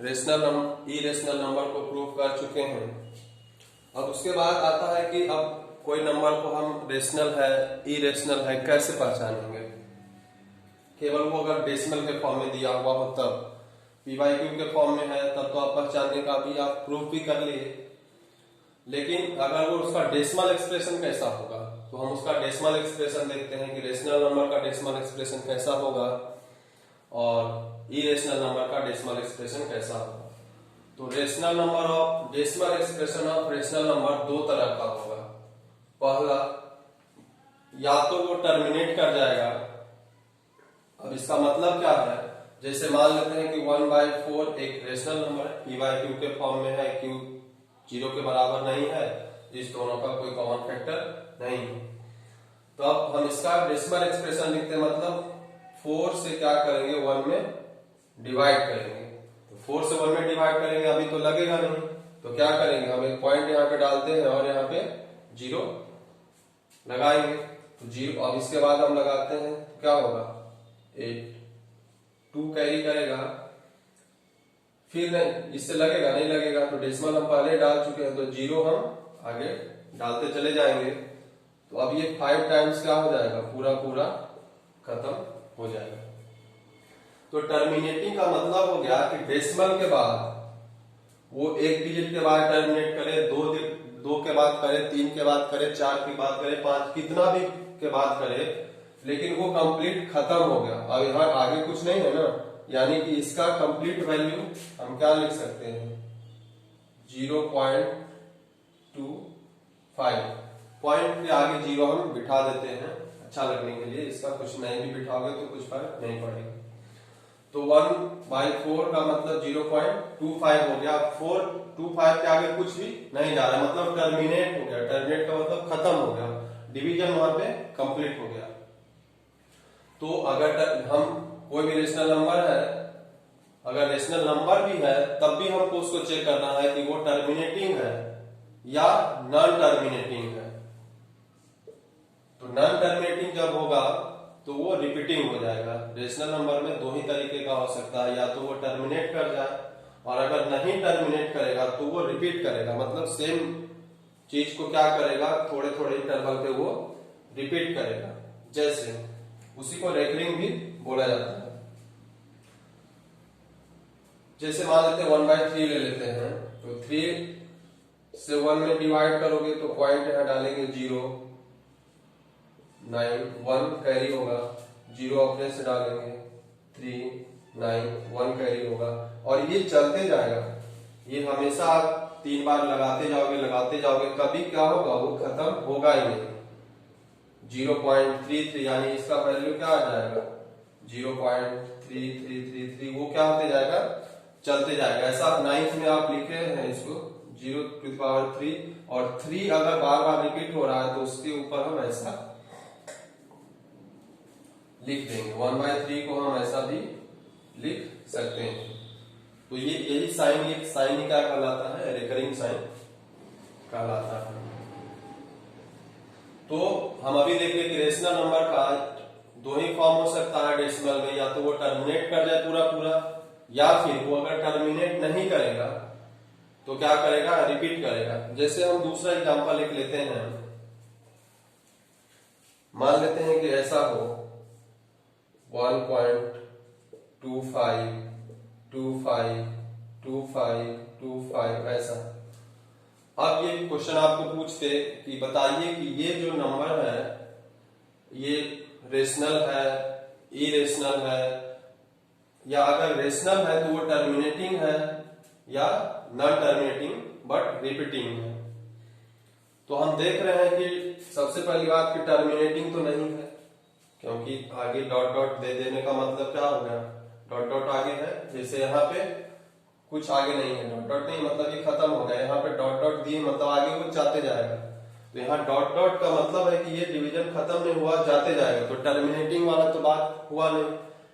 Irrational number को prove कर चुके हैं। अब उसके बाद आता है कि अब कोई नंबर को हम रेशनल है इरेशनल है कैसे पहचानेंगे। केवल वो अगर डेसिमल के फॉर्म में दिया हुआ हो तब, p/q के फॉर्म में है तब तो आप पहचानने का भी आप प्रूफ भी कर लिए। लेकिन अगर वो उसका डेसिमल एक्सप्रेशन कैसा होगा तो हम उसका डेसिमल एक्सप्रेशन देखते हैं कि रेशनल नंबर का डेसिमल एक्सप्रेशन कैसा होगा और इरेशनल नंबर का डेसिमल एक्सप्रेशन कैसा होगा। तो rational number of decimal expression of rational number दो तरह का होगा। पहला, या तो वो टर्मिनेट कर जाएगा। अब इसका मतलब क्या है, जैसे मान लेते हैं कि 1/4 एक रेशनल नंबर है, p/q के फॉर्म में है, q 0 के बराबर नहीं है, इस दोनों का कोई कॉमन फैक्टर नहीं है। तो अब हम इसका डेसिमल एक्सप्रेशन लिखते हैं, मतलब 4 से क्या करेंगे 1 में डिवाइड करेंगे। तो 4 से 1 में डिवाइड करेंगे अभी तो लगेगा नहीं, तो क्या करेंगे हम एक पॉइंट यहाँ पे डालते हैं और यहाँ पे 0 लगाएंगे। तो 0, अब इसके बाद हम लगाते हैं तो क्या होगा 8, 2 कैरी करेगा, फिर नहीं इससे लगेगा नहीं लगेगा, तो डेसिमल हम पहले डाल चुके हैं तो 0 हम आगे डालते चले जाएंगे। तो अब ये 5 टाइम्स क्या हो जाएगा, पूरा पूरा खत्म हो जाएगा। तो टर्मिनेटिंग का मतलब हो गया कि डेसिमल के बाद वो एक डिजिट के बाद टर्मिनेट करे, 2 के बाद करे, 3 के बाद करे, 4 के बाद करे, 5 कितना भी के बाद करे, लेकिन वो कंप्लीट खत्म हो गया। अब यहाँ आगे कुछ नहीं है ना, यानी कि इसका कंप्लीट वैल्यू हम क्या लिख सकते हैं 0.25। पॉइंट के आगे 0 हम बिठा देते हैं अच्छा लगने के लिए, इसका कुछ नहीं भी बिठाओगे तो कुछ फर्क नहीं पड़ेगा। तो 1/4 का मतलब 0.25 हो गया। 425 के आगे कुछ भी नहीं जा रहा, मतलब टर्मिनेट हो गया। टर्मिनेट का मतलब खत्म हो गया, डिवीजन वहां पे कंप्लीट हो गया। तो अगर हम कोई भी रेशनल नंबर है, अगर रेशनल नंबर भी है तब भी हमको उसको चेक करना है कि वो टर्मिनेटिंग है या नॉन टर्मिनेटिंग है। तो नॉन टर्मिनेटिंग जब होगा तो वो रिपीटिंग हो जाएगा। रेशनल नंबर में 2 ही तरीके का हो सकता है, या तो वो टर्मिनेट कर जाए, और अगर नहीं टर्मिनेट करेगा तो वो रिपीट करेगा, मतलब सेम चीज को क्या करेगा थोड़े थोड़े इंटरवल पे वो रिपीट करेगा। जैसे उसी को रेकरिंग भी बोला जाता है। जैसे मान लेते हैं 1/3 ले लेते हैं, तो 3 से 1 में डिवाइड करोगे तो पॉइंट यहां डालेंगे 0, 9, 1 कैरी होगा, 0 अपने से डालेंगे, 3, 9, 1 कैरी होगा, और ये चलते जाएगा। ये हमेशा आप 3 बार लगाते जाओगे, कभी क्या होगा वो खत्म होगा ही नहीं। 0.33 यानी इसका वैल्यू क्या आ जाएगा 0.3333, वो क्या होते जाएगा चलते जाएगा। ऐसा 9th में आप लिखे हैं इसको 0⁻3, और 3 अगर बार बार रिपीट हो रहा है तो उसके ऊपर हम ऐसा लिख देंगे। 1/3 को हम ऐसा भी लिख सकते हैं। तो ये यही साइन, एक साइन ही क्या कहलाता है, रिकरिंग साइन कहलाता है। तो हम अभी देख लें कि रेशनल नंबर का 2 ही फॉर्म हो सकता है डेसिमल में, या तो वो टर्मिनेट कर जाए पूरा पूरा, या फिर वो अगर टर्मिनेट नहीं करेगा तो क्या करेगा रिपीट करेगा। जैसे हम दूसरा एग्जांपल लिख लेते हैं, मान लेते हैं कि ऐसा हो 1.252525 ऐसा। अब ये क्वेश्चन आपको पूछते कि बताइए कि ये जो नंबर है ये रेशनल है इरेशनल है, या अगर रेशनल है तो वो टर्मिनेटिंग है या नॉन टर्मिनेटिंग बट रिपीटिंग है। तो हम देख रहे हैं कि सबसे पहली बात कि टर्मिनेटिंग तो नहीं है, क्योंकि आगे डॉट डॉट दे देने का मतलब क्या हो गया डॉट डॉट आगे है। जैसे यहाँ पे कुछ आगे नहीं है, डॉट डॉट नहीं मतलब ये खत्म हो गया, यहाँ पे डॉट डॉट दिए मतलब आगे वो जाते जाएगा। तो यहाँ डॉट डॉट का मतलब है कि ये डिवीजन खत्म नहीं हुआ, जाते जाएगा। तो टर्मिनेटिंग वाला तो बात हुआ नहीं,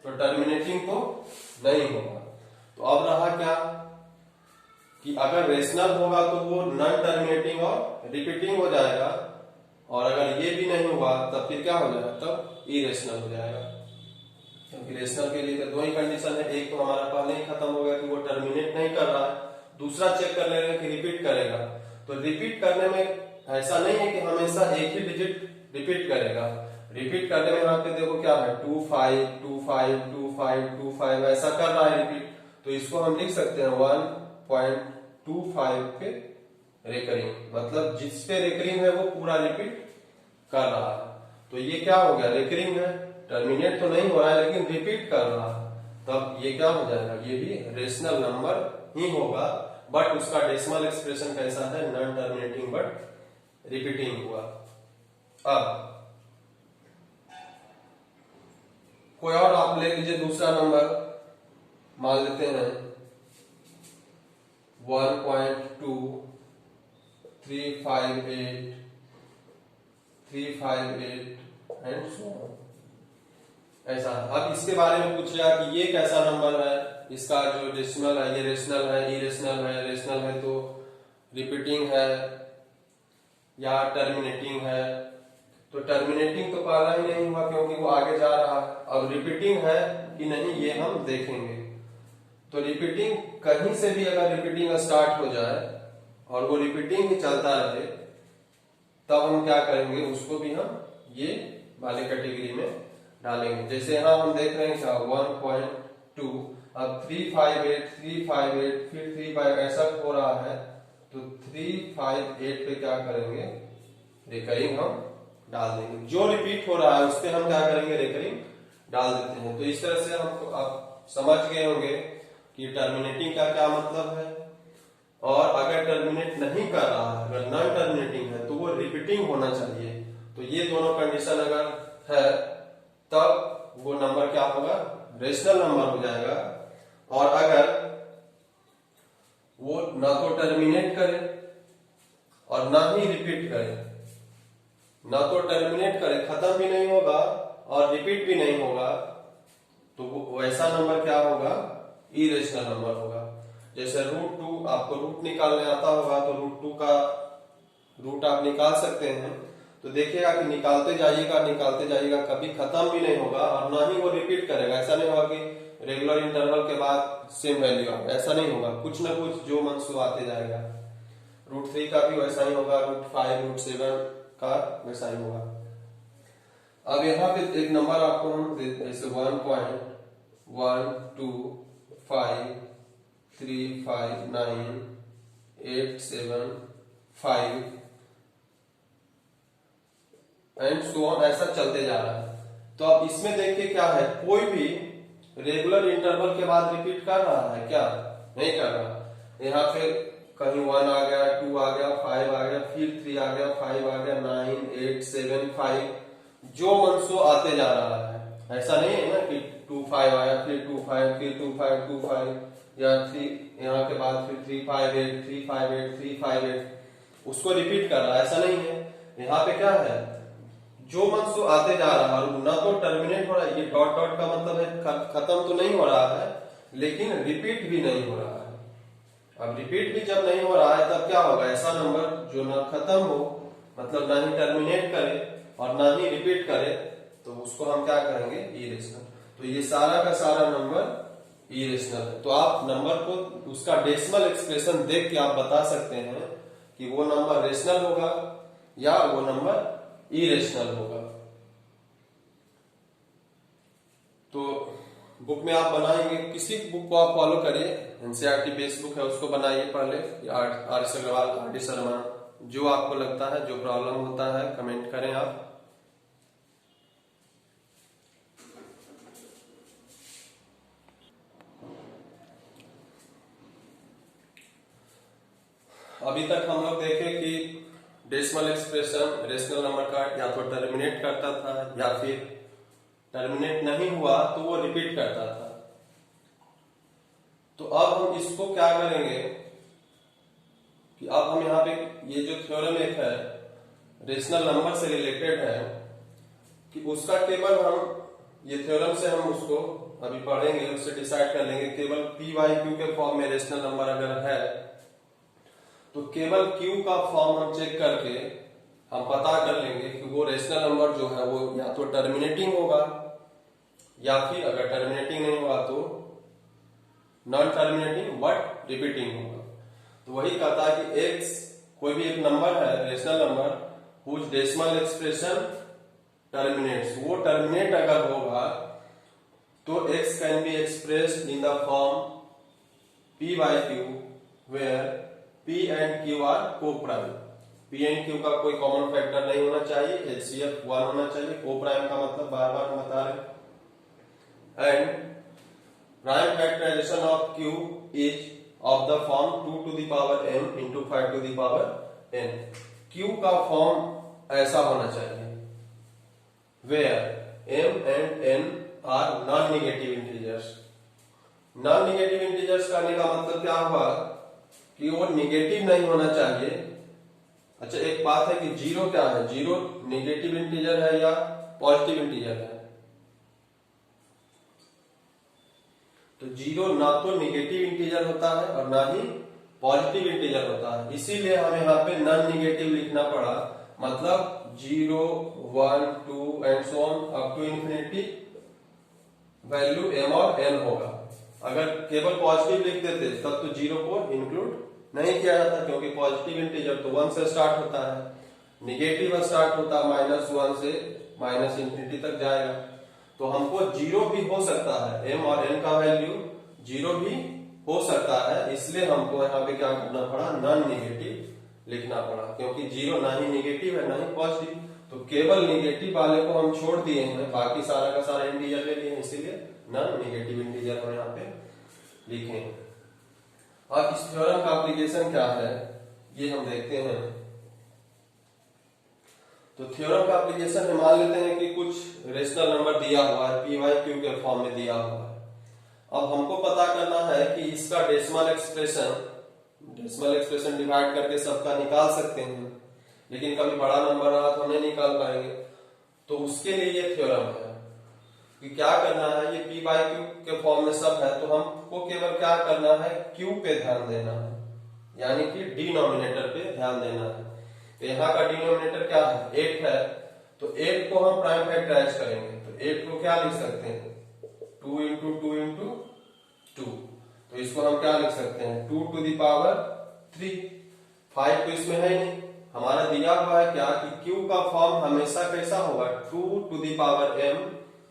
तो टर्मिनेटिंग तो नहीं होगा। तो अब रहा क्या कि अगर रेशनल होगा तो वो नॉन टर्मिनेटिंग और रिपीटिंग हो जाएगा, और अगर ये भी नहीं हुआ तब फिर क्या हो जाएगा, तब इरेशनल हो जाएगा। क्योंकि रेशनल के लिए तो दो ही कंडीशन है, एक तो हमारा पहले ही खत्म हो गया कि वो टर्मिनेट नहीं कर रहा है, दूसरा चेक कर लेंगे कि रिपीट करेगा। तो रिपीट करने में ऐसा नहीं है कि हमेशा एक ही डिजिट रिपीट करेगा। रिपीट करने में यहाँ पे देखो क्या है 2 5 2 5 2 5 2 5 ऐसा कर रहा है रिपीट। तो इसको हम लिख सकते हैं 1.25 पे रेकरिंग, मतलब जिस पे रेकरिंग है वो पूरा रिपीट कर रहा है। तो ये क्या हो गया, रेकरिंग है, टर्मिनेट तो नहीं हो रहा है लेकिन रिपीट कर रहा है, तब ये क्या हो जाएगा, ये भी रेशनल नंबर ही होगा। बट उसका डेसिमल एक्सप्रेशन कैसा है, नॉन टर्मिनेटिंग बट रिपीटिंग हुआ। अब कोई और आप ले लीजिए दूसरा नंबर, मान लेते हैं 1.2358 358 एंड सो ऐसा। अब इसके बारे में पूछा कि ये कैसा नंबर है, इसका जो डेसिमल है ये रेशनल है, इरेशनल है, रेशनल है तो रिपीटिंग है या टर्मिनेटिंग है। तो टर्मिनेटिंग तो पहला ही नहीं हुआ क्योंकि वो आगे जा रहा है। अब रिपीटिंग है कि नहीं ये हम देखेंगे। तो रिपीटिंग कहीं से भी अगर रिपीटिंग स्टार्ट हो जाए और वो रिपीटिंग ही चलता रहे, तब हम क्या करेंगे, उसको भी हम ये वाले कैटेगरी में डालेंगे। जैसे यहाँ हम देख रहे हैं क्या 1.2, अब 358 358 फिर 35 ऐसा हो रहा है, तो 358 पे क्या करेंगे, रिकरिंग हम डाल देंगे। जो रिपीट हो रहा है उस पर हम क्या करेंगे, रिकरिंग डाल देते हैं। तो इस तरह से हमको आप समझ गए होंगे कि टर्मिनेटिंग का क्या मतलब है। और अगर टर्मिनेट नहीं कर रहा है, अगर नॉन टर्मिनेटिंग है, तो वो रिपीटिंग होना चाहिए। तो ये दोनों कंडीशन अगर है तब वो नंबर क्या होगा, रेशनल नंबर हो जाएगा। और अगर वो ना तो टर्मिनेट करे और ना ही रिपीट करे, ना तो टर्मिनेट करे, खत्म भी नहीं होगा और रिपीट भी नहीं होगा, तो वो वैसा नंबर क्या होगा, इरेशनल नंबर होगा। जैसे √2, आपको रूट निकालने आता होगा तो √2 का रूट आप निकाल सकते हैं। तो देखिएगा कि निकालते जाइएगा, कभी खत्म भी नहीं होगा और ना ही वो रिपीट करेगा। ऐसा नहीं होगा कि रेगुलर इंटरवल के बाद सेम वैल्यू आएगा, ऐसा नहीं होगा। कुछ ना कुछ जो मन सो आते जाएगा। √3 का भी वैसा ही होगा, √5 √7 का वैसा ही होगा। अब यहाँ पे एक नंबर आपको हम जैसे 1.1235987 एंड सो ऑन ऐसा चलते जा रहा है। तो अब इसमें देखिए क्या है, कोई भी रेगुलर इंटरवल के बाद रिपीट कर रहा है क्या, नहीं कर रहा। यहाँ पे कहीं 1 आ गया, 2 आ गया, 5 आ गया, फिर 3 आ गया, 5 आ गया, 9 8 7 5 जो मनसो आते जा रहा है। ऐसा नहीं है ना कि 2 5 आया, फिर 2 5, फिर 2 5 2 5 या 3, यहाँ के बाद फिर 3 5 8 3 5 8 3 5 8 उसको रिपीट कर रहा है, ऐसा नहीं है। यहाँ पे क्या है, जो मनसो आते जा रहा है, ना तो टर्मिनेट हो रहा है, ये डॉट डॉट का मतलब है खत्म तो नहीं हो रहा है लेकिन रिपीट भी नहीं हो रहा है। अब रिपीट भी जब नहीं हो रहा है तब क्या होगा, ऐसा नंबर जो ना खत्म हो, मतलब ना ही टर्मिनेट करे और ना ही रिपीट करे, तो उसको हम क्या करेंगे, इरेशनल। तो ये सारा का सारा नंबर इरेशनल है। तो आप नंबर को उसका डेसिमल एक्सप्रेशन देख के आप बता सकते हैं कि वो नंबर रेशनल होगा या वो नंबर इरेशनल होगा। तो बुक में आप बनाएंगे, किसी बुक को आप फॉलो करिए, एनसीईआरटी बेस बुक है उसको बनाइए पहले, आर.एस. अग्रवाल, आर.डी. शर्मा, जो आपको लगता है, जो प्रॉब्लम होता है कमेंट करें आप। अभी तक हम लोग देखे कि डेसिमल एक्सप्रेशन रेशनल नंबर का या तो टर्मिनेट करता था या फिर टर्मिनेट नहीं हुआ तो वो रिपीट करता था। तो अब हम इसको क्या करेंगे कि अब हम यहाँ पे ये जो थ्योरम एक है रेशनल नंबर से रिलेटेड है, कि उसका केवल हम ये थ्योरम से हम उसको अभी पढ़ेंगे, उससे डिसाइड कर लेंगे। केवल p/q के फॉर्म में रेशनल नंबर अगर है तो केवल q का फॉर्म हम चेक करके हम पता कर लेंगे कि वो रेशनल नंबर जो है वो या तो टर्मिनेटिंग होगा या फिर अगर टर्मिनेटिंग नहीं होगा तो नॉन टर्मिनेटिंग बट रिपीटिंग होगा। तो वही कहता है कि x कोई भी एक नंबर है, rational number whose decimal expression terminates, वो टर्मिनेट अगर होगा तो x can be expressed in the form p by q where p and q are co-prime। p and q का कोई कॉमन फैक्टर नहीं होना चाहिए, HCF 1 होना चाहिए। co-prime का मतलब बार बार हम बता रहे हैं। And prime factorization of q is of the form 2 to the power m into 5 to the power n। q का फॉर्म ऐसा होना चाहिए where m and n are non-negative integers। Non negative integers करने का मतलब क्या हुआ कि वो निगेटिव नहीं होना चाहिए। अच्छा, एक बात है कि जीरो क्या है, जीरो निगेटिव इंटीजर है या पॉजिटिव इंटीजर है? तो जीरो ना तो निगेटिव इंटीजर होता है और ना ही पॉजिटिव इंटीजर होता है, इसीलिए हमें यहाँ पे नॉन निगेटिव लिखना पड़ा। मतलब 0 1 2 and so on up to infinity value m और n होगा। अगर केवल पॉजिटिव लिख देते तब तो जीरो को इंक्लूड नहीं किया जाता, क्योंकि पॉजिटिव इंटीजर तो 1 से स्टार्ट होता है, निगेटिव स्टार्ट होता है -1 से माइनस इंफिनिटी तक जाएगा। तो हमको जीरो भी हो सकता है, m और n का वैल्यू जीरो भी हो सकता है, इसलिए हमको यहाँ पे क्या करना पड़ा, नॉन निगेटिव लिखना पड़ा, क्योंकि जीरो ना ही निगेटिव है ना ही पॉजिटिव। तो केवल निगेटिव वाले को हम छोड़ दिए हैं, बाकी सारा का सारा इंटीजर ले लिए, इसीलिए नॉन निगेटिव इंटीजर हम यहाँ पे लिखे हैं। अब इस थ्योरम का एप्लीकेशन क्या है ये हम देखते हैं। तो थ्योरम का एप्लीकेशन हम मान लेते हैं कि कुछ रेशनल नंबर दिया हुआ है, पी वाई क्यू के फॉर्म में दिया हुआ है। अब हमको पता करना है कि इसका डेसिमल एक्सप्रेशन डिवाइड करके सबका निकाल सकते हैं, लेकिन कभी बड़ा नंबर रहा तो नहीं निकाल पाएंगे। तो उसके लिए ये थ्योरम है कि क्या करना है, ये p बाई क्यू के फॉर्म में सब है, तो हमको केवल क्या करना है, q पे ध्यान देना है, यानी कि डिनोमिनेटर पे ध्यान देना है। तो यहाँ का डिनोमिनेटर क्या है, 8 है, तो 8 को हम प्राइम फैक्टराइज करेंगे। तो 8 को क्या लिख सकते हैं, 2 इंटू 2 इंटू 2। तो इसको हम क्या लिख सकते हैं, 2 टू द पावर 3। 5 तो इसमें है नहीं, हमारा दिया हुआ है क्या कि q का फॉर्म हमेशा कैसा होगा, 2 to the power m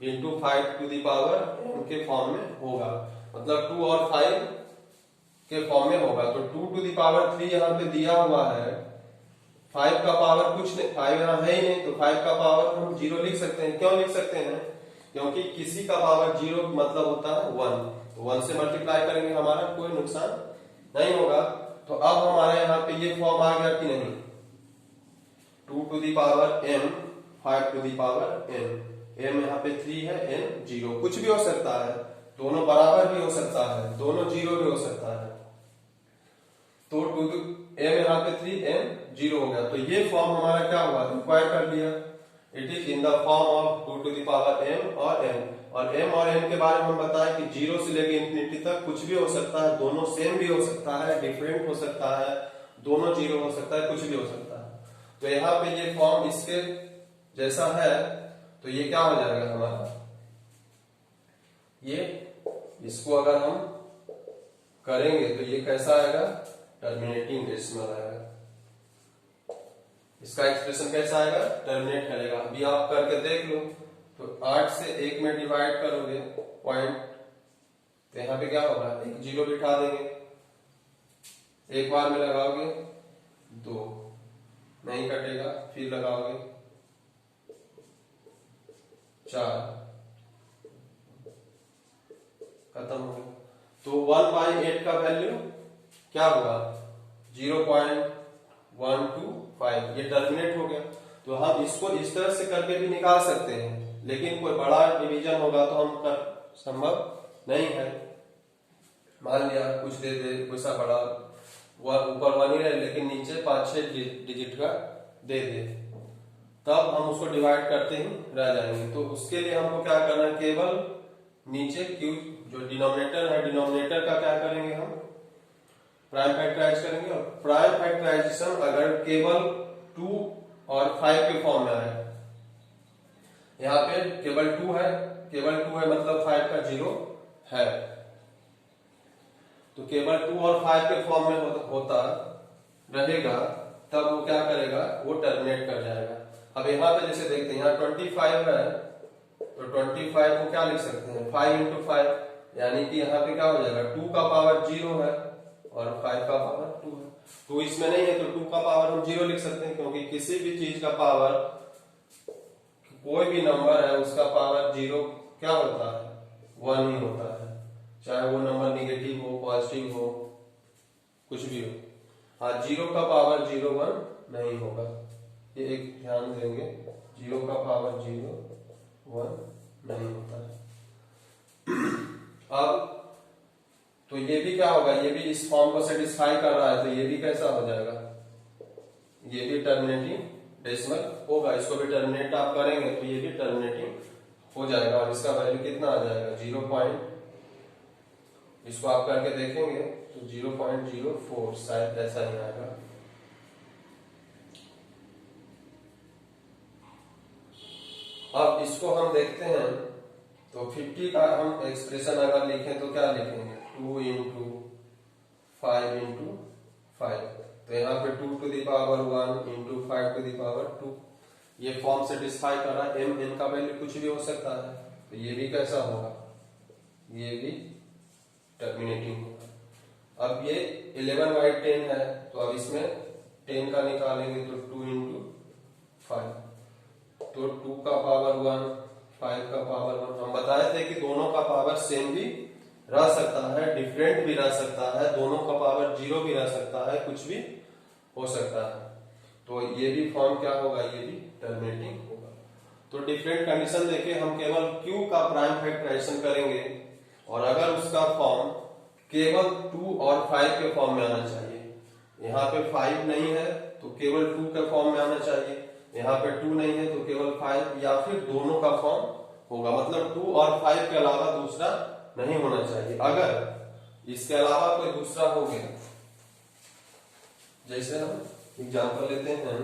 into 5 to the power m के फॉर्म में होगा। मतलब 2 और 5 के फॉर्म में होगा। तो 2 टू दी पावर 3 यहाँ पे दिया हुआ है, 5 का पावर कुछ नहीं, 5 यहाँ है ही नहीं, तो 5 का पावर हम 0 लिख सकते हैं। क्यों लिख सकते हैं, क्योंकि किसी का पावर 0 मतलब होता है 1, तो 1 से मल्टीप्लाई करेंगे, हमारा कोई नुकसान नहीं होगा। तो अब हमारे यहाँ पे ये फॉर्म आ गया कि नहीं, 2 to the power m 5 to the power n, m यहाँ पे 3 है, n 0, कुछ भी हो सकता है, दोनों बराबर भी हो सकता है, दोनों 0 भी हो सकता है। तो m यहाँ पे 3 n 0 हो गया। तो ये फॉर्म हमारा क्या हुआ, रिक्वायर कर लिया, it is in the form of 2 to the power m और n। और m और n के बारे में हम बताया कि 0 से लेकर इंफिनिटी तक कुछ भी हो सकता है, दोनों सेम भी हो सकता है, डिफरेंट हो सकता है, दोनों 0 हो सकता है, कुछ भी हो सकता है। तो यहाँ पे ये फॉर्म इसके जैसा है, तो ये क्या हो जाएगा हमारा, ये इसको अगर हम करेंगे तो ये कैसा आएगा, टर्मिनेटिंग डेसिमल आएगा। इसका एक्सप्रेशन कैसा आएगा, टर्मिनेट करेगा। अभी आप करके देख लो, तो 8 से 1 में डिवाइड करोगे पॉइंट, तो यहाँ पे क्या होगा, एक 0 बिठा देंगे, एक बार में लगाओगे 2 नहीं कटेगा, फिर लगाओगे 4, खत्म हो गया। तो 1/8 का वैल्यू क्या हुआ, 0.125, ये टर्मिनेट हो गया। तो हम इसको इस तरह से करके भी निकाल सकते हैं, लेकिन कोई बड़ा डिवीजन होगा तो हम कर संभव नहीं है। मान लिया कुछ दे दे, कोई सा बड़ा ऊपर 1 ही रहे लेकिन नीचे 5-6 डिजिट का दे दे, तब हम उसको डिवाइड करते ही रह जाएंगे। तो उसके लिए हमको क्या करना है, केवल नीचे q जो डिनोमिनेटर है, डिनोमिनेटर का क्या करेंगे, हम प्राइम फैक्टराइज करेंगे। और प्राइम फैक्टराइजेशन अगर केवल 2 और 5 के फॉर्म में आए, यहाँ पे केवल 2 है, केवल 2 है मतलब 5 का 0 है, तो केवल 2 और 5 के फॉर्म में होता रहेगा, तब वो क्या करेगा, वो टर्मिनेट कर जाएगा। अब यहाँ पे जैसे देखते हैं, यहाँ 25 है, तो 25 को क्या लिख सकते हैं, 5 इंटू 5, यानी कि यहाँ पे क्या हो जाएगा, 2 का पावर 0 है और 5 का पावर 2 है। 2 इसमें नहीं है तो 2 का पावर हम 0 लिख सकते हैं, क्योंकि किसी भी चीज का पावर, कोई भी नंबर है उसका पावर 0 क्या होता है, 1 ही होता है, चाहे वो नंबर निगेटिव हो, पॉजिटिव हो, कुछ भी हो। हाँ, 0 का पावर 0 1 नहीं होगा, ये एक ध्यान देंगे, 0 का पावर 0 1 नहीं होता है। अब तो ये भी क्या होगा, ये भी इस फॉर्म को सेटिस्फाई कर रहा है, तो ये भी कैसा हो जाएगा, ये भी टर्मिनेटिंग डेसिमल होगा। इसको भी टर्मिनेट आप करेंगे तो ये भी टर्मिनेटिंग हो जाएगा, और इसका वैल्यू कितना आ जाएगा, 0. इसको आप करके देखेंगे तो 0.04 शायद ऐसा ही आएगा। अब इसको हम देखते हैं, तो 50 का हम एक्सप्रेशन अगर लिखें तो क्या लिखेंगे, 2 इंटू 5 इंटू 5, तो यहाँ पे 2 to the power 1 into 5 to the power 2, ये फॉर्म सेटिस्फाई कर रहा है। एम एन का वैल्यू कुछ भी हो सकता है, तो ये भी कैसा होगा, ये भी टर्मिनेटिंग होगा। अब ये 11/10 है, तो अब इसमें 10 का निकालेंगे तो 2 इंटू 5, तो 2 का पावर 1 5 का पावर 1। हम बताए थे कि दोनों का पावर सेम भी रह सकता है, डिफरेंट भी रह सकता है, दोनों का पावर 0 भी रह सकता है, कुछ भी हो सकता है। तो ये भी फॉर्म क्या होगा, ये भी टर्मिनेटिंग होगा। तो डिफरेंट कंडीशन देके हम केवल Q का प्राइम फैक्टराइजेशन करेंगे, और अगर उसका फॉर्म केवल 2 और 5 के फॉर्म में आना चाहिए, यहाँ पे 5 नहीं है तो केवल 2 के फॉर्म में आना चाहिए, यहाँ पे 2 नहीं है तो केवल 5, या फिर दोनों का फॉर्म होगा, मतलब 2 और 5 के अलावा दूसरा नहीं होना चाहिए। अगर इसके अलावा कोई दूसरा हो गया, जैसे हम एग्जांपल लेते हैं,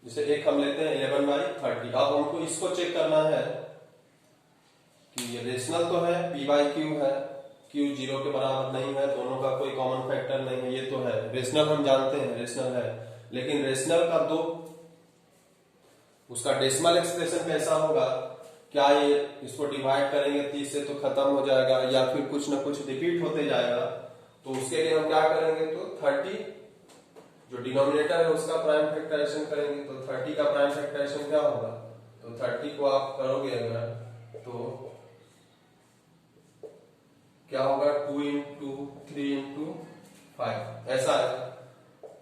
जैसे एक हम लेते हैं 11/30। अब हमको इसको चेक करना है कि ये रेशनल तो है, p/q है, q 0 के बराबर नहीं है, दोनों का कोई कॉमन फैक्टर नहीं है, ये तो है रेशनल, हम जानते हैं रेशनल है। लेकिन रेशनल का दो, उसका डेसिमल एक्सप्रेशन कैसा होगा, क्या ये इसको डिवाइड करेंगे 30 से तो खत्म हो जाएगा, या फिर कुछ ना कुछ रिपीट होते जाएगा, तो उसके लिए हम क्या करेंगे, तो 30 जो डिनोमिनेटर है उसका प्राइम फैक्टराइजेशन करेंगे। तो 30 का प्राइम फैक्टराइजेशन क्या होगा, तो 30 को आप करोगे अगर, तो क्या होगा, 2 इंटू 3 इंटू 5 ऐसा है।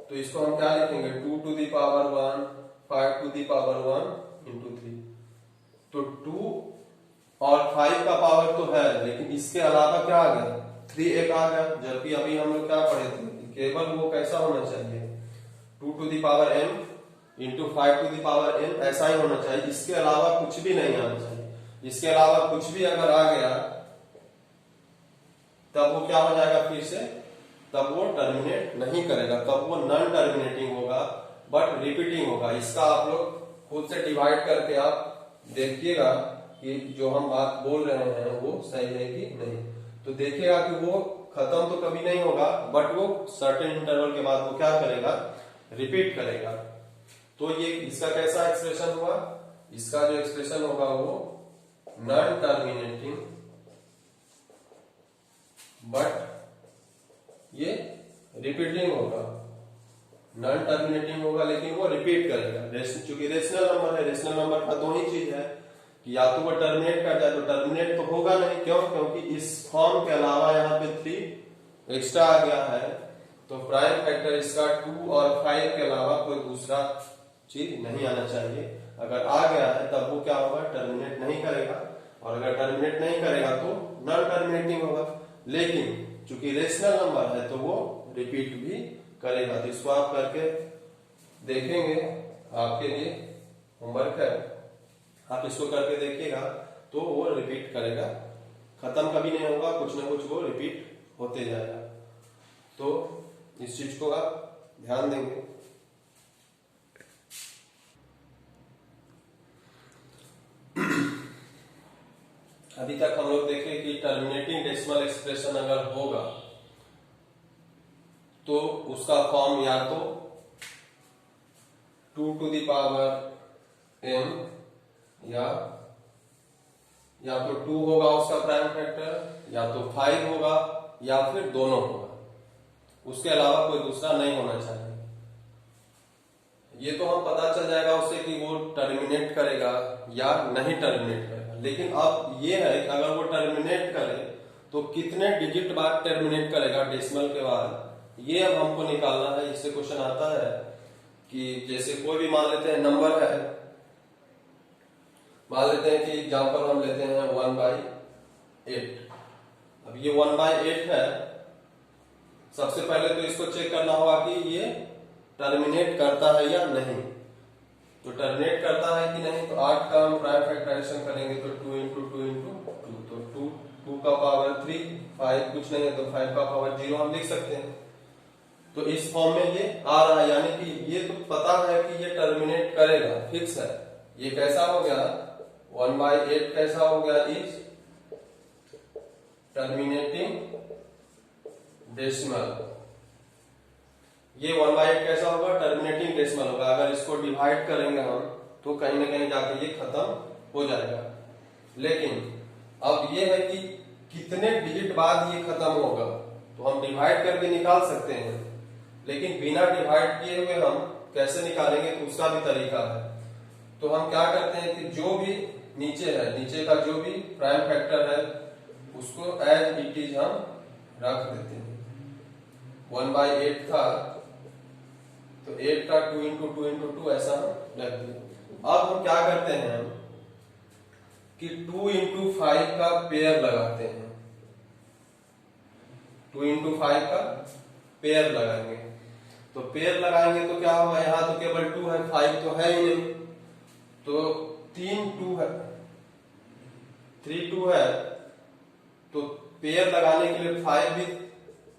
तो इसको हम क्या लिखेंगे, 2 to the power 1 5 to the power 1 into 3। तो 2 और 5 का पावर तो है, लेकिन इसके अलावा क्या आ गया, 3 एक आ गया, जबकि अभी हम लोग क्या पढ़े थे, केवल वो कैसा होना चाहिए, 2 to the power m into 5 to the power n, ऐसा ही होना चाहिए, इसके अलावा कुछ भी नहीं आना चाहिए। इसके अलावा कुछ भी अगर आ गया तब वो क्या हो जाएगा, फिर से तब वो टर्मिनेट नहीं करेगा, तब वो नॉन टर्मिनेटिंग होगा, बट रिपीटिंग होगा। इसका आप लोग खुद से डिवाइड करके आप देखिएगा कि जो हम बात बोल रहे हैं वो सही है कि नहीं। तो देखिएगा कि वो खत्म तो कभी नहीं होगा, बट वो सर्टेन इंटरवल के बाद वो क्या करेगा, रिपीट करेगा। तो ये इसका कैसा एक्सप्रेशन हुआ, इसका जो एक्सप्रेशन होगा वो नॉन टर्मिनेटिंग, बट ये रिपीटिंग होगा, नॉन टर्मिनेटिंग होगा लेकिन वो रिपीट करेगा। चूंकि रेशनल नंबर है, रेशनल नंबर का दो ही चीज है कि या तो वो टर्मिनेट कर जाए, तो टर्मिनेट तो होगा नहीं, क्यों, क्योंकि इस फॉर्म के अलावा यहाँ पे 3 एक्स्ट्रा आ गया है, तो प्राइम फैक्टर इसका 2 और 5 के अलावा कोई दूसरा चीज नहीं आना चाहिए। अगर आ गया है तब वो क्या होगा, टर्मिनेट नहीं करेगा, और अगर टर्मिनेट नहीं करेगा तो नॉन टर्मिनेटिंग होगा। लेकिन चूंकि रेशनल नंबर है तो वो रिपीट भी करेगा। तो इसको आप करके देखेंगे, आपके लिए होमवर्क है, आप इसको करके देखिएगा तो वो रिपीट करेगा, खत्म कभी नहीं होगा, कुछ ना कुछ वो रिपीट होते जाएगा। तो इस चीज को आप ध्यान देंगे। अभी तक हम लोग देखे कि टर्मिनेटिंग डेसिमल एक्सप्रेशन अगर होगा तो उसका फॉर्म या तो 2 to the power m या तो 2 होगा उसका प्राइम फैक्टर, या तो 5 होगा, या फिर दोनों होगा, उसके अलावा कोई दूसरा नहीं होना चाहिए। ये तो हम पता चल जाएगा उससे कि वो टर्मिनेट करेगा या नहीं टर्मिनेट करेगा। लेकिन अब ये है कि अगर वो टर्मिनेट करे तो कितने डिजिट बाद टर्मिनेट करेगा डेसिमल के बाद, ये अब हमको निकालना है। इससे क्वेश्चन आता है कि जैसे कोई भी मान लेते हैं नंबर है, मान लेते हैं कि एग्जाम्पल हम लेते हैं 1/8। अब ये 1/8 है, सबसे पहले तो इसको चेक करना होगा कि ये टर्मिनेट करता है या नहीं। तो टर्मिनेट करता है कि नहीं, तो 8 का हम प्राइम फैक्टराइजेशन करेंगे तो 2 into 2 into 2, तो 2 का पावर 3, 5 कुछ नहीं है तो 5 का पावर 0 हम लिख सकते हैं। तो इस फॉर्म में ये आ रहा है, यानी कि ये तो पता है कि ये टर्मिनेट करेगा, फिक्स है। ये कैसा हो गया, 1/8 कैसा हो गया, इज टर्मिनेटिंग डेसिमल। ये 1/8 कैसा होगा, टर्मिनेटिंग डेसिमल होगा। अगर इसको डिवाइड करेंगे हम तो कहीं ना कहीं जाके ये खत्म हो जाएगा। लेकिन अब ये है कि कितने डिजिट बाद ये खत्म होगा, तो हम डिवाइड करके निकाल सकते हैं, लेकिन बिना डिवाइड किए हुए हम कैसे निकालेंगे तो उसका भी तरीका है। तो हम क्या करते हैं कि जो भी नीचे है, नीचे का जो भी प्राइम फैक्टर है उसको एज इट इज हम रख देते हैं। 1/8 था तो 8 का 2 into 2 into 2 ऐसा हम रख दिया। अब हम क्या करते हैं कि 2 into 5 का पेयर लगाते हैं। 2 into 5 का पेयर लगाएंगे, तो पेयर लगाएंगे तो क्या होगा, यहाँ तो केवल 2 है, 5 तो है ही नहीं, तो 3 2 है, 3 2 है, तो पेयर लगाने के लिए 5 भी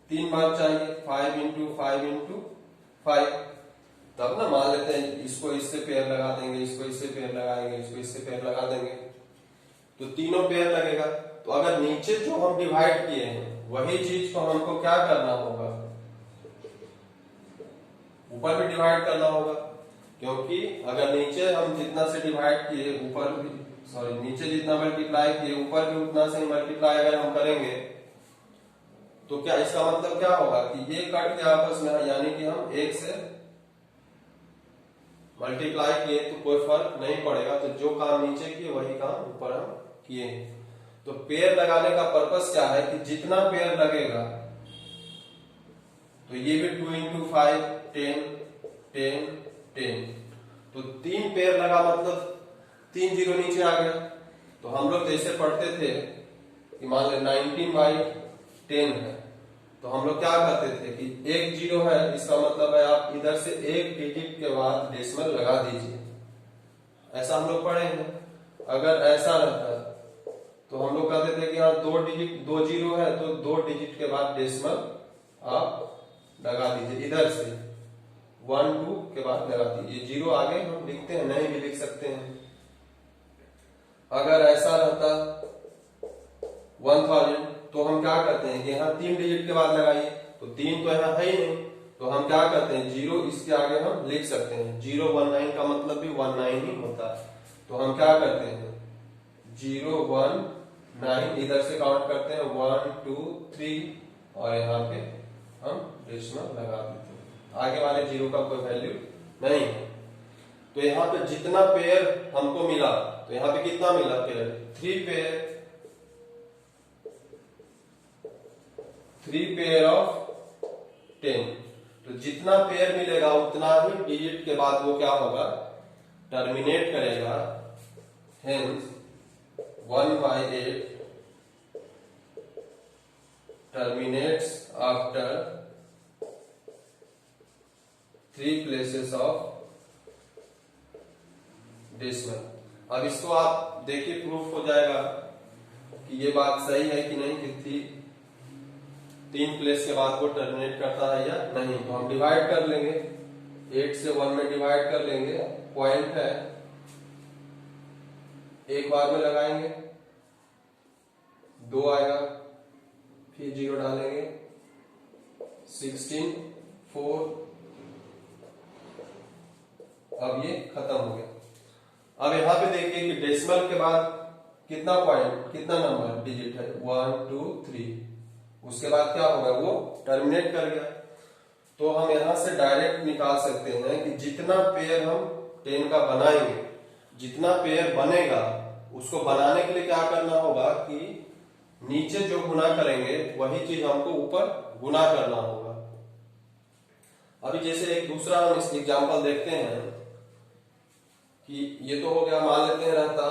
3 बार चाहिए, 5 into 5 into 5। तब ना मान लेते हैं इसको इससे पेयर लगा देंगे, इसको इससे पेयर लगाएंगे, इसको इससे पेयर लगा देंगे, तो तीनों पेयर लगेगा। तो अगर नीचे जो हम डिवाइड किए हैं वही चीज को हमको क्या करना होगा, ऊपर भी डिवाइड करना होगा, क्योंकि अगर नीचे हम जितना से डिवाइड किए ऊपर भी, सॉरी नीचे जितना मल्टीप्लाई किए ऊपर भी उतना से मल्टीप्लाई अगर हम करेंगे तो क्या इसका मतलब क्या होगा कि ये कट के आपस में, यानी कि हम 1 से मल्टीप्लाई किए तो कोई फर्क नहीं पड़ेगा। तो जो काम नीचे किए वही काम ऊपर हम किए। तो पेयर लगाने का पर्पस क्या है कि जितना पेयर लगेगा, तो ये भी 2 into 5 10 10 10, तो 3 पेयर लगा मतलब 3 जीरो नीचे आ गया। तो हम लोग जैसे पढ़ते थे कि मान ले 19/10 है, तो हम लोग क्या करते थे कि 1 जीरो है, इसका मतलब है आप इधर से 1 डिजिट के बाद डेसिमल लगा दीजिए। ऐसा हम लोग पढ़े हैं। अगर ऐसा रहता तो हम लोग कहते थे कि हाँ 2 जीरो है तो 2 डिजिट के बाद डेसिमल आप लगा दीजिए, इधर से 1 2 के बाद लगा दीजिए। जीरो आगे हम लिखते हैं, नहीं भी लिख सकते हैं। अगर ऐसा रहता 1000 तो हम क्या करते हैं कि यहाँ 3 डिजिट के बाद लगाइए, तो 3 तो यहाँ है ही नहीं, तो हम क्या करते हैं जीरो इसके आगे हम लिख सकते हैं। 019 का मतलब भी 19 ही होता है। तो हम क्या करते हैं 019 इधर से काउंट करते हैं 1 2 3 और यहाँ पे हम डेसिमल लगा देते हैं। आगे वाले जीरो का कोई वैल्यू नहीं है। तो यहाँ पे जितना पेयर हमको मिला, तो यहाँ पे कितना मिला पेयर, 3 पेयर ऑफ 10। तो जितना पेयर मिलेगा उतना ही डिजिट के बाद वो क्या होगा, टर्मिनेट करेगा। Hence 1/8 terminates after 3 places of decimal. अब इसको आप देखिए, प्रूफ हो जाएगा कि ये बात सही है कि नहीं, कि 3 प्लेस के बाद वो टर्मिनेट करता है या नहीं। तो हम डिवाइड कर लेंगे, 8 से 1 में डिवाइड कर लेंगे, पॉइंट है एक बार में लगाएंगे, 2 आएगा, फिर 0 डालेंगे, 16, 4, अब ये खत्म हो गया। अब यहां पे देखिए कि डेसिमल के बाद कितना पॉइंट, कितना नंबर डिजिट है, 1 2 3, उसके बाद क्या होगा, वो टर्मिनेट कर गया। तो हम यहां से डायरेक्ट निकाल सकते हैं कि जितना पेयर हम 10 का बनाएंगे, जितना पेयर बनेगा उसको बनाने के लिए क्या करना होगा कि नीचे जो गुना करेंगे वही चीज हमको ऊपर गुना करना होगा। अभी जैसे एक दूसरा हम इस एग्जांपल देखते हैं कि ये तो हो गया, मान लेते हैं रहता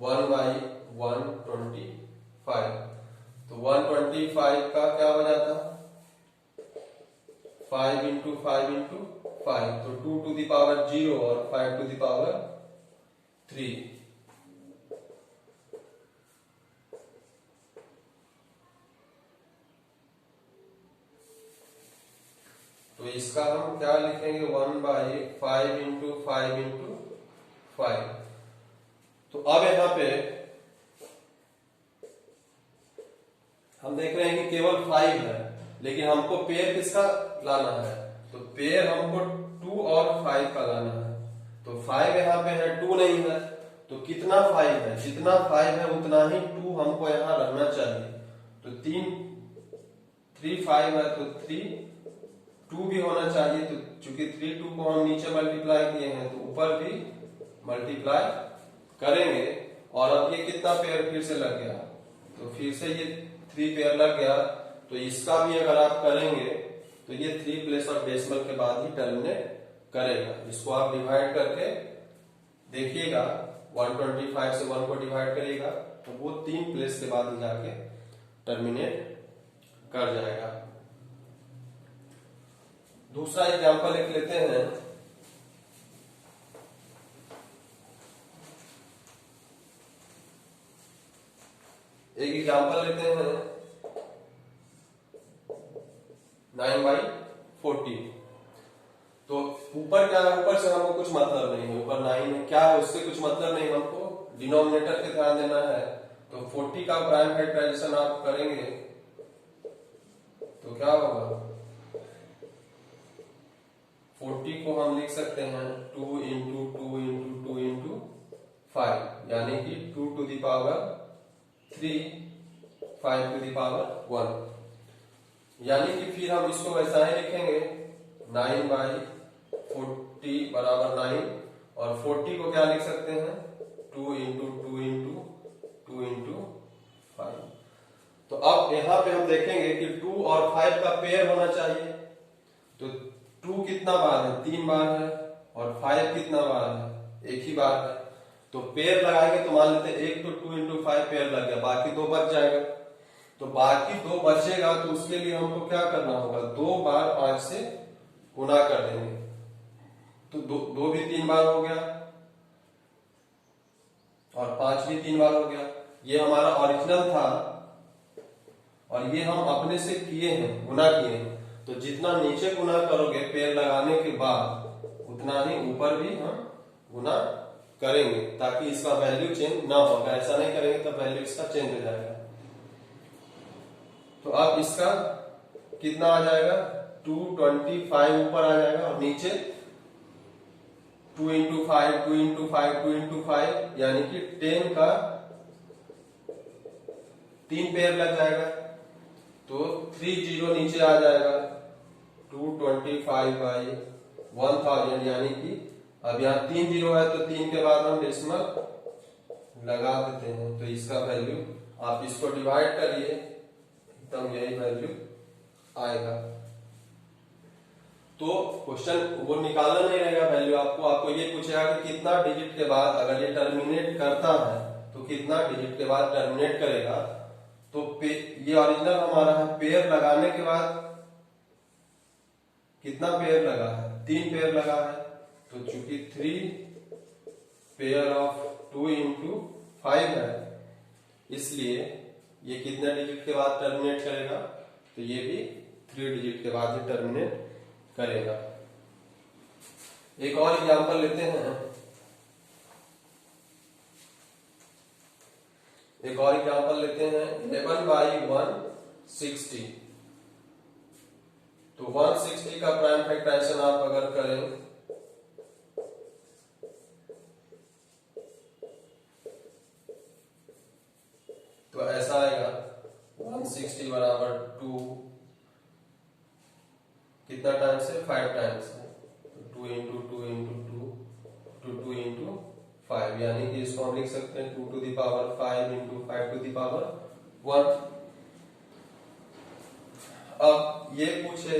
1/125, तो 125 का क्या हो जाता, 5 इंटू 5 इंटू 5, तो 2 टू द पावर 0 और 5 टू द पावर 3। तो इसका हम क्या लिखेंगे, 1/5 इंटू 5 इंटू 5। तो अब यहां पे हम देख रहे हैं कि केवल 5 है, लेकिन हमको पेयर किसका लाना है, तो पेयर हमको 2 और 5 का लाना है। तो 5 यहाँ पे है, 2 नहीं है, तो कितना 5 है, जितना 5 है उतना ही 2 हमको यहाँ रहना चाहिए। तो 3 5 है, तो 3 2 भी होना चाहिए। तो चूंकि 3 2 को हम नीचे मल्टीप्लाई किए हैं तो ऊपर भी मल्टीप्लाई करेंगे। और अब ये कितना पेयर फिर से लग गया, तो फिर से ये 3 पेयर लग गया। तो इसका भी अगर आप करेंगे तो ये 3 प्लेस ऑफ डेसिमल के बाद ही टर्मिनेट करेगा। इसको आप डिवाइड करके देखिएगा, 125 से 1 को डिवाइड करिएगा तो वो 3 प्लेस के बाद ही जाके टर्मिनेट कर जाएगा। दूसरा एग्जांपल लिख लेते हैं। एक एग्जांपल लेते हैं 9/40। तो ऊपर क्या है, ऊपर से हमको कुछ मतलब नहीं है, ऊपर 9 है, क्या है उससे कुछ मतलब नहीं, हमको डिनोमिनेटर पे ध्यान देना है। तो 40 का प्राइम फैक्टराइजेशन आप करेंगे तो क्या होगा, 40 को हम लिख सकते हैं 2 इंटू 2 इंटू 2 इंटू 5, यानी कि 2 to the power 3, 5 to the power 1। यानी कि फिर हम इसको वैसा ही लिखेंगे, 9/40 बराबर 9, और 40 को क्या लिख सकते हैं, 2 इंटू 2 इंटू 2 इंटू 5। तो अब यहाँ पे हम देखेंगे कि 2 और 5 का पेयर होना चाहिए। तो 2 कितना बार है, 3 बार है, और 5 कितना बार है, 1 ही बार है। तो पेयर लगाएंगे तो मान लेते हैं एक तो 2 इंटू 5 पेयर लग गया, बाकी 2 बच जाएगा। तो बाकी 2 बचेगा, तो उसके लिए हमको क्या करना होगा, 2 बार 5 से गुना कर देंगे। तो 2 भी 3 बार हो गया और 5 भी 3 बार हो गया। ये हमारा ओरिजिनल था और ये हम अपने से किए हैं, गुना किए हैं। तो जितना नीचे गुना करोगे पेयर लगाने के बाद, उतना ही ऊपर भी हम गुना करेंगे, ताकि इसका वैल्यू चेंज ना हो। अगर ऐसा नहीं करेंगे तो वैल्यू इसका चेंज हो जाएगा। तो अब इसका कितना आ जाएगा, 225 ऊपर आ जाएगा और नीचे 2 इंटू 5 2 इंटू 5 2 इंटू 5, यानी कि 10 का 3 पेयर लग जाएगा। तो 30 नीचे आ जाएगा, 225/1000, यानी कि अब यहाँ 3 0 है तो 3 के बाद हम डेसिमल लगा देते हैं। तो इसका वैल्यू आप इसको डिवाइड करिए, एकदम यही वैल्यू आएगा। तो क्वेश्चन वो निकालना नहीं रहेगा वैल्यू, आपको ये पूछेगा कि कितना डिजिट के बाद अगर ये टर्मिनेट करता है तो कितना डिजिट के बाद टर्मिनेट करेगा। तो ये ओरिजिनल हमारा है, पेयर लगाने के बाद कितना पेयर लगा है, 3 पेयर लगा है। तो चूंकि 3 पेयर ऑफ 2 इंटू 5 है, इसलिए ये कितने डिजिट के बाद टर्मिनेट करेगा, तो ये भी 3 डिजिट के बाद ही टर्मिनेट करेगा। एक और एग्जांपल लेते हैं। एक और एग्जांपल लेते हैं 11/160। तो 160 का प्राइम फैक्टराइजेशन आप अगर करें तो ऐसा आएगा 160 बराबर 2, कितना टाइम्स है, 5 टाइम्स है, तो 2 इंटू 2 इंटू 2 टू 2 इंटू 5, यानी कि इसको हम लिख सकते हैं 2 to the power 5 into 5 to the power 1। अब ये पूछे,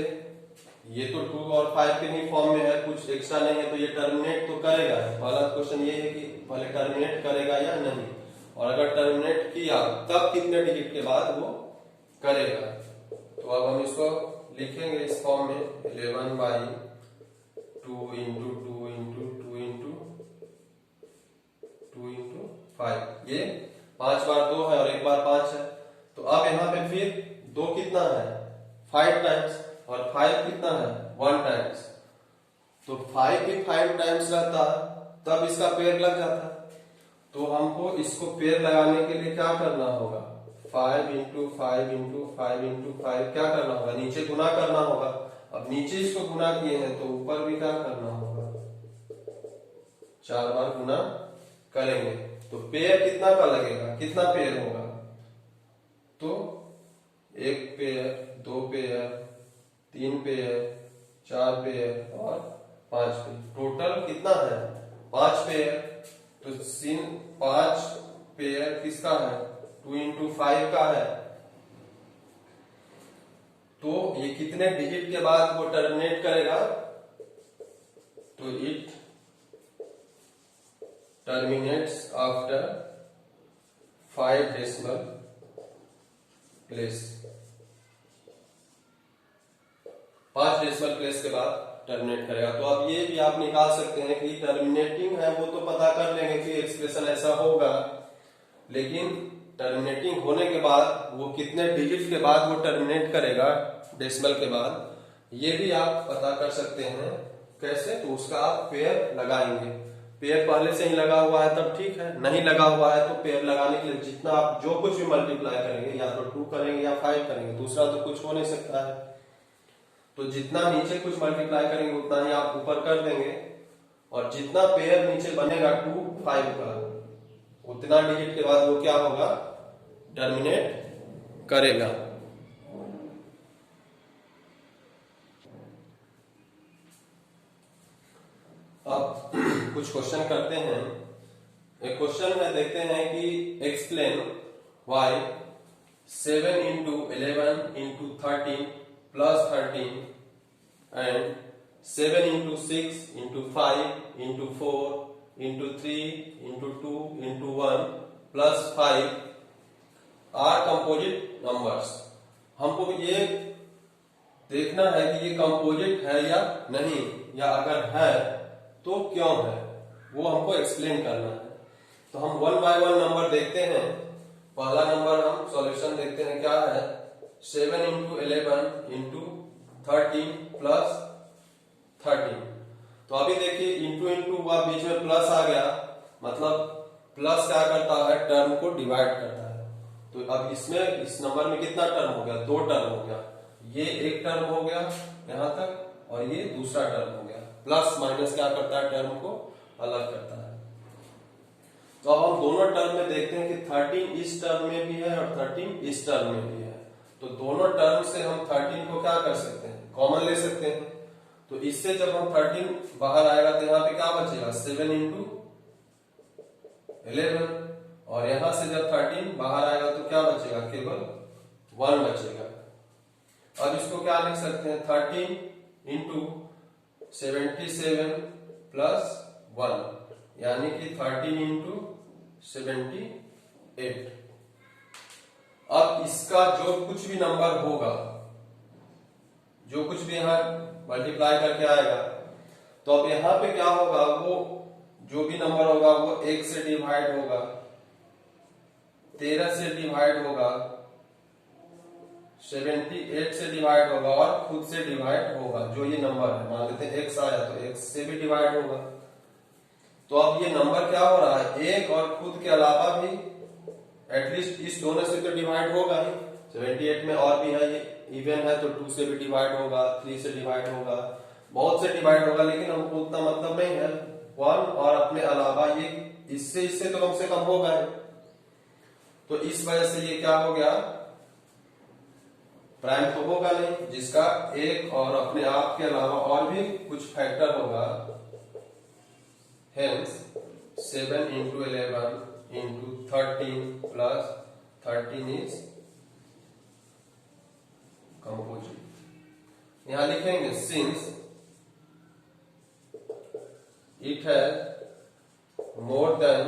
ये तो 2 और 5 के ही फॉर्म में है, कुछ एक्स्ट्रा नहीं है, तो ये टर्मिनेट तो करेगा। पहला क्वेश्चन ये है कि पहले टर्मिनेट करेगा या नहीं, और अगर टर्मिनेट किया तब कितने डिजिट के बाद वो करेगा। तो अब हम इसको लिखेंगे इस फॉर्म में 11/2 इंटू 2 इंटू 2 इंटू 2 इंटू 5। ये 5 बार 2 है और 1 बार 5 है। तो अब यहाँ पे फिर 2 कितना है, 5 टाइम्स, और 5 कितना है, 1 टाइम्स। तो 5 भी 5 टाइम्स रहता तब इसका पेयर लग जाता। तो हमको इसको पेयर लगाने के लिए क्या करना होगा, 5 इंटू 5 इंटू 5 इंटू 5 क्या करना होगा, नीचे गुना करना होगा। अब नीचे इसको गुना किए हैं तो ऊपर भी क्या करना होगा, 4 बार गुना करेंगे। तो पेयर कितना का लगेगा, कितना पेयर होगा, तो 1 पेयर, 2 पेयर, 3 पेयर, 4 पेयर और 5 पेयर, टोटल कितना है, 5 पेयर। तो सिन 5 पेयर किसका है, 2 इंटू 5 का है। तो ये कितने डिजिट के बाद वो टर्मिनेट करेगा, तो it terminates after 5 decimal place. 5 decimal place के बाद टर्मिनेट करेगा। तो अब ये भी आप निकाल सकते हैं कि टर्मिनेटिंग है वो तो पता कर लेंगे कि एक्सप्रेशन ऐसा होगा, लेकिन टर्मिनेटिंग होने के बाद वो कितने डिजिट के बाद वो टर्मिनेट करेगा डेसिमल के बाद, ये भी आप पता कर सकते हैं। कैसे, तो उसका आप पेयर लगाएंगे। पेयर पहले से ही लगा हुआ है तब ठीक है, नहीं लगा हुआ है तो पेयर लगाने के लिए जितना आप जो कुछ भी मल्टीप्लाई करेंगे, या तो 2 करेंगे या 5 करेंगे, दूसरा तो कुछ हो नहीं सकता है। तो जितना नीचे कुछ मल्टीप्लाई करेंगे उतना ही आप ऊपर कर देंगे, और जितना पेयर नीचे बनेगा 2, 5 का, उतना डिजिट के बाद वो क्या होगा, टर्मिनेट करेगा। अब कुछ क्वेश्चन करते हैं। एक क्वेश्चन है, देखते हैं कि explain why 7 into 11 into 13 plus 13 and 7 into 6 into 5 into 4 into 3 into 2 into 1 plus 5 are composite numbers. हमको ये देखना है कि ये कंपोजिट है या नहीं, या अगर है तो क्यों है, वो हमको एक्सप्लेन करना है। तो हम 1 बाय 1 नंबर देखते हैं। पहला नंबर हम सॉल्यूशन देखते हैं, क्या है, 7 इंटू 11 इंटू 13 प्लस 13। तो अभी देखिए इंटू इंटू हुआ, बीच में प्लस आ गया, मतलब प्लस क्या करता है, टर्म को डिवाइड करता है। तो अब इसमें इस नंबर में कितना टर्म हो गया, 2 टर्म हो गया। ये एक टर्म हो गया यहां तक, और ये दूसरा टर्म हो गया। प्लस माइनस क्या करता है, टर्म को अलग करता है। तो अब हम दोनों टर्म में देखते हैं कि 13 इस टर्म में भी है और 13 इस टर्म में भी है। तो दोनों टर्म से हम 13 को क्या कर सकते हैं, कॉमन ले सकते हैं। तो इससे जब हम 13 बाहर आएगा तो यहाँ पे क्या बचेगा, 7 इंटू 11, और यहां से जब 13 बाहर आएगा तो क्या बचेगा, केवल 1 बचेगा। अब इसको क्या लिख सकते हैं, 13 इंटू 77 प्लस 1, यानी कि 13 इंटू 78। अब इसका जो कुछ भी नंबर होगा, जो कुछ भी यहां मल्टीप्लाई करके आएगा, तो अब यहां पे क्या होगा, वो जो भी नंबर होगा वो 1 से डिवाइड होगा, 13 से डिवाइड होगा, 78 से डिवाइड होगा और खुद से डिवाइड होगा। जो ये नंबर है, मान लेते हैं x आया तो x से भी डिवाइड होगा। तो अब ये नंबर क्या हो रहा है, एक और खुद के अलावा भी एटलीस्ट इस दोनों से तो डिवाइड होगा ही। 78 में और भी है, ये इवन है तो 2 से भी डिवाइड होगा, 3 से डिवाइड होगा, बहुत से डिवाइड होगा, लेकिन हमको उतना मतलब नहीं है। 1 और अपने अलावा ये इससे तो कम से कम होगा है। तो इस वजह से ये क्या हो गया, प्राइम तो होगा नहीं, जिसका एक और अपने आप के अलावा और भी कुछ फैक्टर होगा। Hence 7 into 11 into 13 plus 13 is composite. यहां लिखेंगे since it has more than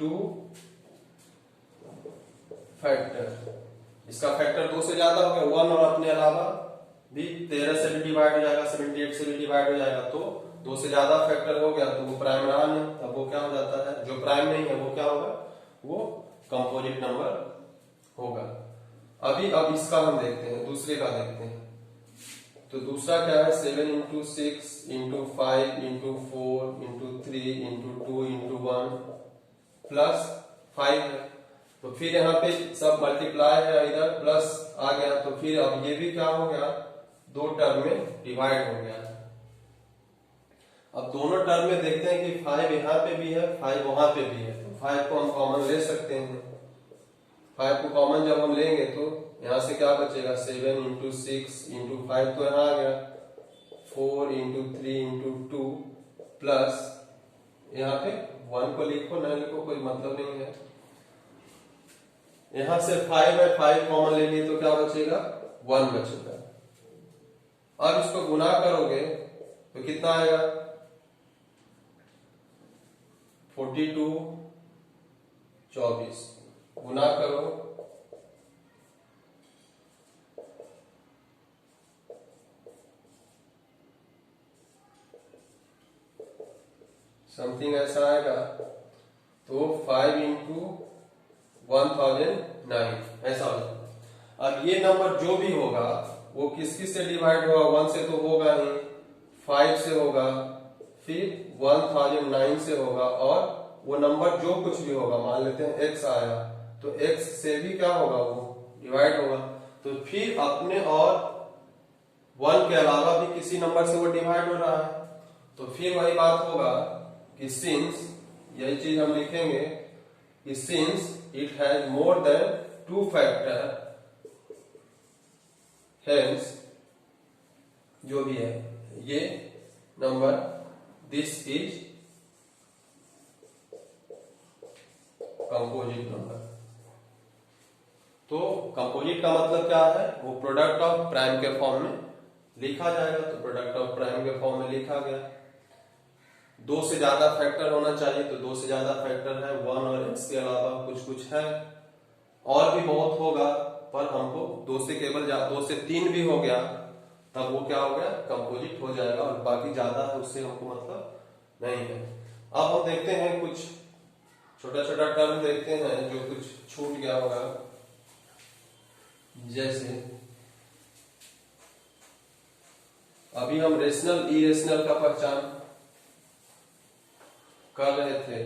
2 factor. इसका फैक्टर 2 से ज्यादा हो गया, 1 और अपने अलावा भी 13 से भी डिवाइड हो जाएगा, 78 से भी डिवाइड हो जाएगा, तो 2 से ज्यादा फैक्टर हो गया तो वो प्राइम रहा नहीं। तब वो क्या हो जाता है, जो प्राइम नहीं है वो क्या होगा, वो कंपोजिट नंबर होगा। अब इसका हम देखते हैं, दूसरे का देखते हैं। तो दूसरा क्या है, 7 into 6 into 5 into 4 into 3 into 2 into 1 plus 5 है। तो फिर यहाँ पे सब मल्टीप्लाई है, इधर प्लस आ गया, तो फिर अब ये भी क्या हो गया, 2 टर्म में डिवाइड हो गया। अब दोनों टर्म में देखते हैं कि 5 यहाँ पे भी है, 5 वहां पे भी है, तो 5 को हम कॉमन ले सकते हैं। 5 को कॉमन जब हम लेंगे तो यहाँ से क्या बचेगा, 7 into 6 into 5 तो यहाँ आ गया, 4 into 3 into 2 प्लस यहाँ पे 1 को लिखो ना लिखो कोई मतलब नहीं है। यहां से 5 है, 5 कॉमन ले लिए तो क्या बचेगा, 1 बचेगा। अब इसको गुना करोगे तो कितना आएगा, 42 24 गुना करो, समथिंग ऐसा आएगा। तो 5 into 1009 ऐसा हो जाएगा। अब ये नंबर जो भी होगा वो किस किस से डिवाइड होगा, 1 से तो होगा ही, 5 से होगा, फिर 1009 से होगा, और वो नंबर जो कुछ भी होगा, मान लेते हैं x आया तो x से भी क्या होगा, वो डिवाइड होगा। तो फिर अपने और 1 के अलावा भी किसी नंबर से वो डिवाइड हो रहा है, तो फिर वही बात होगा कि सिंस, यही चीज हम लिखेंगे कि since it has more than 2 factor, hence जो भी है ये number, this is composite number. तो कंपोजिट का मतलब क्या है, वो प्रोडक्ट ऑफ प्राइम के फॉर्म में लिखा जाएगा। तो प्रोडक्ट ऑफ प्राइम के फॉर्म में लिखा गया, 2 से ज्यादा फैक्टर होना चाहिए, तो 2 से ज्यादा फैक्टर है, 1 और x के अलावा कुछ कुछ है, और भी बहुत होगा, पर हमको 2 से केवल 2 से 3 भी हो गया तब वो क्या हो गया, कंपोजिट हो जाएगा, और बाकी ज्यादा है उससे हमको मतलब नहीं है। अब हम देखते हैं कुछ छोटा छोटा टर्म देखते हैं जो कुछ छूट गया होगा। जैसे अभी हम रेशनल इरेशनल का पहचान कर रहे थे,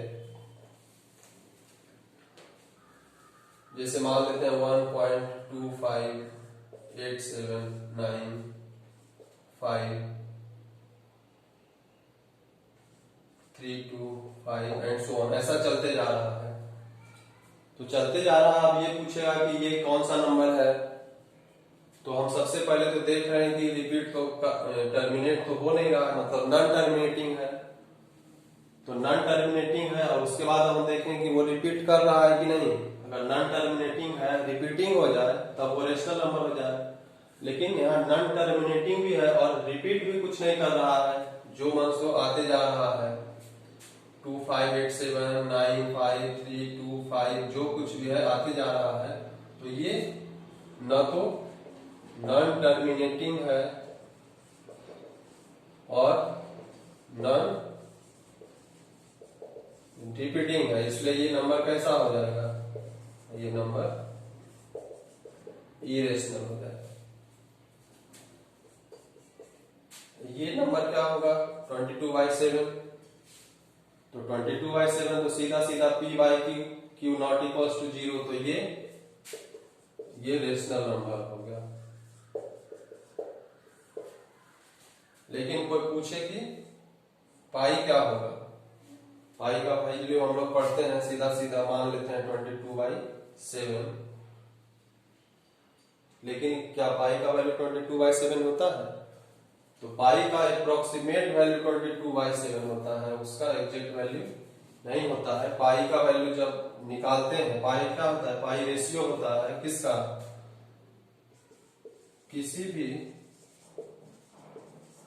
जैसे मान लेते हैं 1.258795 एंड सो ऑन, ऐसा चलते जा रहा है। तो चलते जा रहा है, अब ये पूछेगा कि ये कौन सा नंबर है, तो हम सबसे पहले तो देख रहे हैं कि रिपीट तो टर्मिनेट तो हो नहीं रहा है, मतलब नॉन टर्मिनेटिंग है, तो नॉन टर्मिनेटिंग है। और उसके बाद हम देखें कि वो रिपीट कर रहा है कि नहीं। अगर नॉन टर्मिनेटिंग है, रिपीटिंग हो जाए तब वो रेशनल नंबर हो जाए, लेकिन यहाँ नॉन टर्मिनेटिंग भी है और रिपीट भी कुछ नहीं कर रहा है, जो मन सो आते जा रहा है, 25879532 जो कुछ भी है आते जा रहा है, तो ये न तो नॉन टर्मिनेटिंग है और नॉन रिपीटिंग है, इसलिए ये नंबर कैसा हो जाएगा, ये नंबर इरेशनल हो जाएगा। ये नंबर क्या होगा 22/7, तो 22/7 तो सीधा सीधा p by q not equals to 0, तो ये रेशनल नंबर हो गया। लेकिन कोई पूछे कि पाई क्या होगा, पाई का वैल्यू हम लोग पढ़ते हैं सीधा सीधा मान लेते हैं 22/7, लेकिन क्या पाई का वैल्यू 22/7 होता है? तो पाई का अप्रोक्सीमेट वैल्यू 22/7 होता है, उसका एग्जैक्ट वैल्यू नहीं होता है। पाई का वैल्यू जब निकालते हैं, पाई क्या होता है, पाई रेशियो होता है किसका, किसी भी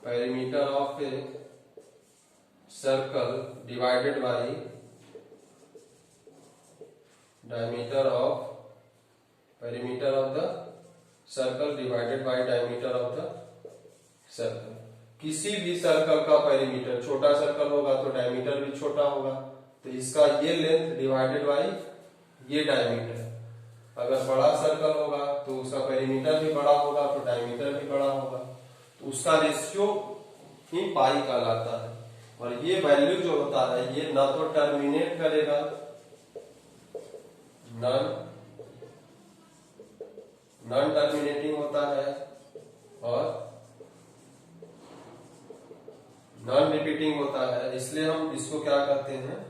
perimeter of a circle divided by diameter of perimeter of the circle divided by diameter of the circle. किसी भी सर्कल का पेरीमीटर, छोटा सर्कल होगा तो डायमीटर भी छोटा होगा, तो इसका ये लेंथ डिवाइडेड बाई ये डायमीटर। अगर बड़ा सर्कल होगा तो उसका पेरीमीटर भी बड़ा होगा तो डायमीटर भी बड़ा होगा, तो उसका रेशियो ही पाई कहलाता है। और ये वैल्यू जो होता है ये ना तो टर्मिनेट करेगा, नॉन टर्मिनेटिंग होता है, और नॉन रिपीटिंग होता है, इसलिए हम इसको क्या कहते हैं,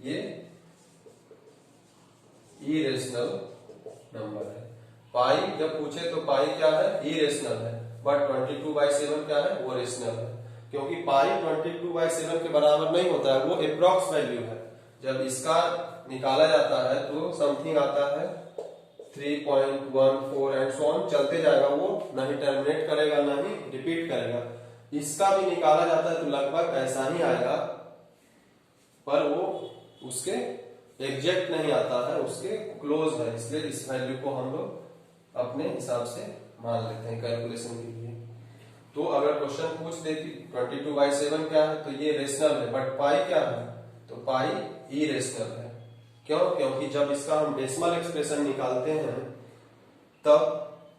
ये इरेशनल नंबर है। पाई जब पूछे तो पाई क्या है, इरेशनल है, बट 22/7 क्या है, वो रेशनल है। क्योंकि पाई 22/7 के बराबर नहीं होता है, वो अप्रॉक्स वैल्यू है। जब इसका निकाला जाता है तो समथिंग आता है 3.14 एंड सो ऑन, चलते जाएगा, वो ना ही टर्मिनेट करेगा ना ही रिपीट करेगा। इसका भी निकाला जाता है तो लगभग ऐसा ही आएगा, पर वो उसके एग्जैक्ट नहीं आता है, उसके क्लोज है, इसलिए इस वैल्यू को हम लोग अपने हिसाब से मान लेते हैं कैलकुलेशन के लिए। तो अगर क्वेश्चन पूछ दे कि 22/7 क्या है, तो ये रेशनल है, बट पाई क्या है, तो पाई इरेशनल है। क्यों? क्योंकि जब इसका हम डेसिमल एक्सप्रेशन निकालते हैं तब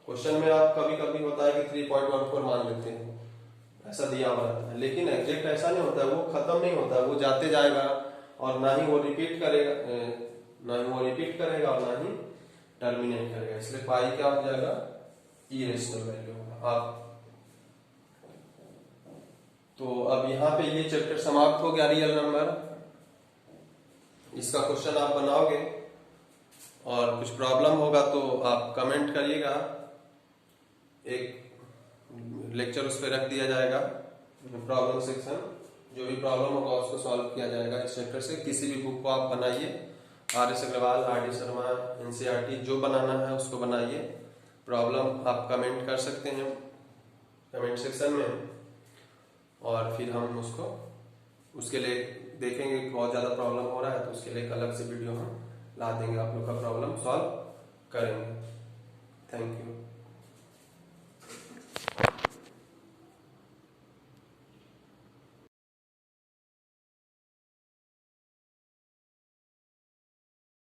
क्वेश्चन में आप कभी कभी होता है कि 3.14 मान लेते हैं, ऐसा दिया हुआ रहता है, लेकिन एग्जैक्ट ऐसा नहीं होता है, वो खत्म नहीं होता है, वो जाते जाएगा और ना ही वो रिपीट करेगा, और ना ही टर्मिनेट करेगा, इसलिए पाई क्या हो जाएगा, इरेशनल वैल्यू होगा। आप तो अब यहाँ पे ये चैप्टर समाप्त हो गया, रियल नंबर। इसका क्वेश्चन आप बनाओगे और कुछ प्रॉब्लम होगा तो आप कमेंट करिएगा, एक लेक्चर उस पर रख दिया जाएगा, प्रॉब्लम सेक्शन, जो भी प्रॉब्लम होगा उसको सॉल्व किया जाएगा इस चैप्टर से। किसी भी बुक को आप बनाइए, RS Agarwal, RD Sharma, NCERT जो बनाना है उसको बनाइए। प्रॉब्लम आप कमेंट कर सकते हैं कमेंट सेक्शन में, और फिर हम उसके लिए देखेंगे कि बहुत ज्यादा प्रॉब्लम हो रहा है तो उसके लिए एक अलग से वीडियो हम ला देंगे, आप लोग का प्रॉब्लम सॉल्व करेंगे। Thank you.